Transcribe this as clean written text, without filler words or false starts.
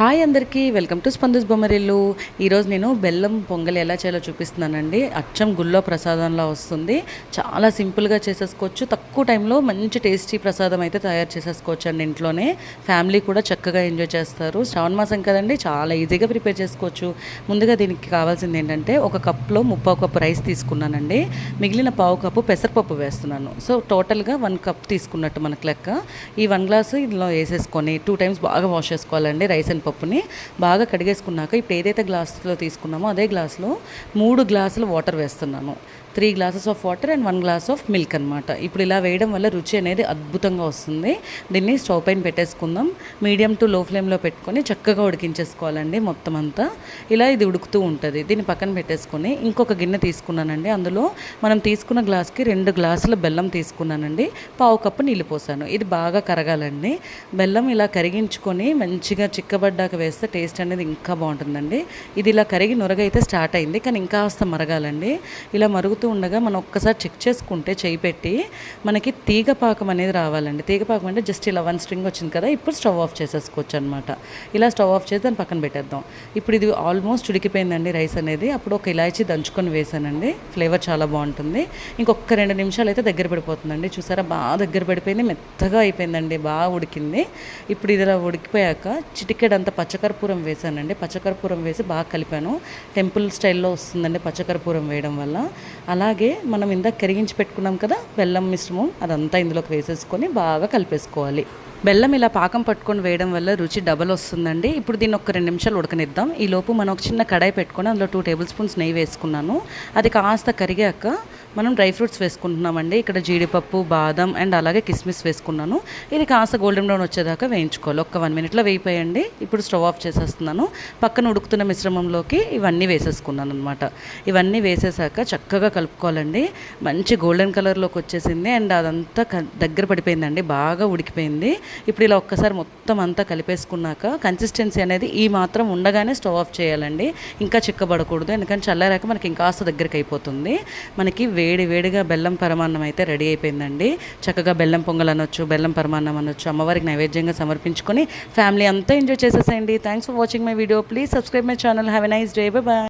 Hi అందరికీ welcome to స్పందస్ Bommarillu. ఈరోజు నేను బెల్లం పొంగల్ ఎలా చేయాలో చూపిస్తున్నానండి. అచ్చం గుళ్ళో ప్రసాదంలా వస్తుంది. చాలా సింపుల్గా చేసేసుకోవచ్చు. తక్కువ టైంలో మంచి టేస్టీ ప్రసాదం అయితే తయారు చేసేసుకోవచ్చు అండి ఇంట్లోనే. ఫ్యామిలీ కూడా చక్కగా ఎంజాయ్ చేస్తారు. శ్రావణ మాసం కదండి, చాలా ఈజీగా ప్రిపేర్ చేసుకోవచ్చు. ముందుగా దీనికి కావాల్సింది ఏంటంటే, ఒక కప్లో 3/4 కప్పు రైస్ తీసుకున్నానండి. మిగిలిన 1/2 కప్పు పెసరపప్పు వేస్తున్నాను. సో టోటల్గా 1 కప్ తీసుకున్నట్టు మనకు లెక్క. ఈ 1 గ్లాసు ఇందులో వేసేసుకొని 2 టైమ్స్ బాగా వాష్ చేసుకోవాలండి రైస్ అండ్ పప్పుని. బాగా కడిగేసుకున్నాక ఇప్పుడు ఏదైతే గ్లాస్లో తీసుకున్నామో అదే గ్లాస్లో 3 గ్లాసులు వాటర్ వేస్తున్నాను. 3 glasses of water and 1 glass of milk అనమాట. ఇప్పుడు ఇలా వేయడం వల్ల రుచి అనేది అద్భుతంగా వస్తుంది. దీన్ని స్టవ్ పైన పెట్టేసుకుందాం. మీడియం టు లో ఫ్లేమ్లో పెట్టుకొని చక్కగా ఉడికించేసుకోవాలండి మొత్తం అంతా. ఇలా ఇది ఉడుకుతూ ఉంటుంది. దీన్ని పక్కన పెట్టేసుకొని ఇంకొక గిన్నె తీసుకున్నానండి. అందులో మనం తీసుకున్న గ్లాస్కి 2 గ్లాసుల బెల్లం తీసుకున్నానండి. 1/2 కప్పు నీళ్ళు పోసాను. ఇది బాగా కరగాలండి. బెల్లం ఇలా కరిగించుకొని మంచిగా చిక్కబడ్డాక వేస్తే టేస్ట్ అనేది ఇంకా బాగుంటుందండి. ఇది ఇలా కరిగి నురగైతే స్టార్ట్ అయింది, కానీ ఇంకా కాస్త మరగాలండి. ఇలా మరుగుతూ ఉండగా మనం ఒక్కసారి చెక్ చేసుకుంటే చేయి పెట్టి మనకి తీగ పాకం అనేది రావాలండి. తీగ పాకం అంటే జస్ట్ ఇలా 1 స్ట్రింగ్ వచ్చింది కదా, ఇప్పుడు స్టవ్ ఆఫ్ చేసేసుకోవచ్చు అనమాట. ఇలా స్టవ్ ఆఫ్ చేసి దాన్ని పక్కన పెట్టేద్దాం. ఇప్పుడు ఇది ఆల్మోస్ట్ ఉడికిపోయిందండి రైస్ అనేది. అప్పుడు ఒక ఇలాచీ దంచుకొని వేసానండి. ఫ్లేవర్ చాలా బాగుంటుంది. ఇంకొక 2 నిమిషాలు అయితే దగ్గర పడిపోతుందండి. చూసారా, బాగా దగ్గర పడిపోయింది, మెత్తగా అయిపోయిందండి, బాగా ఉడికింది. ఇప్పుడు ఇది ఇలా ఉడికిపోయాక చిటికెడంత పచ్చకర్పూరం వేసానండి. పచ్చకర్పూరం వేసి బాగా కలిపాను. టెంపుల్ స్టైల్లో వస్తుందండి పచ్చకర్పూరం వేయడం వల్ల. అలాగే మనం ఇందాక కరిగించి పెట్టుకున్నాం కదా బెల్లం మిశ్రమం, అదంతా ఇందులోకి వేసేసుకొని బాగా కలిపేసుకోవాలి. బెల్లం ఇలా పాకం పట్టుకొని వేయడం వల్ల రుచి డబల్ వస్తుందండి. ఇప్పుడు దీన్ని ఒక 2 నిమిషాలు ఉడకనిద్దాం. ఈ లోపు మనం ఒక చిన్న కడాయి పెట్టుకొని అందులో 2 టేబుల్ స్పూన్స్ నెయ్యి వేసుకున్నాను. అది కాస్త కరిగాక మనం డ్రై ఫ్రూట్స్ వేసుకుంటున్నామండి. ఇక్కడ జీడిపప్పు, బాదం అండ్ అలాగే కిస్మిస్ వేసుకున్నాను. ఇది కాస్త గోల్డెన్ బ్రౌన్ వచ్చేదాకా వేయించుకోవాలి. ఒక 1 మినిట్లో వేయిపోయండి. ఇప్పుడు స్టవ్ ఆఫ్ చేసేస్తున్నాను. పక్కన ఉడుకుతున్న మిశ్రమంలోకి ఇవన్నీ వేసేసుకున్నాను అనమాట. ఇవన్నీ వేసేసాక చక్కగా కలుపుకోవాలండి. మంచి గోల్డెన్ కలర్లోకి వచ్చేసింది అండ్ అదంతా దగ్గర పడిపోయిందండి, బాగా ఉడికిపోయింది. ఇప్పుడు ఇలా ఒక్కసారి మొత్తం అంతా కలిపేసుకున్నాక కన్సిస్టెన్సీ అనేది ఈ మాత్రం ఉండగానే స్టవ్ ఆఫ్ చేయాలండి. ఇంకా చిక్కబడకూడదు, ఎందుకంటే చల్లారాక మనకి ఇంకాస్త దగ్గరికి అయిపోతుంది. మనకి వేడిగా బెల్లం పరమాన్నం అయితే రెడీ అయిపోయిందండి. చక్కగా బెల్లం పొంగల్ అనొచ్చు, బెల్లం పరమాన్నం అనొచ్చు, అమ్మవారికి నైవేద్యంగా సమర్పించుకొని ఫ్యామిలీ అంతా ఎంజాయ్ చేసేసేయండి. Thanks for watching my video. Please subscribe my channel. Have a nice day. Bye bye.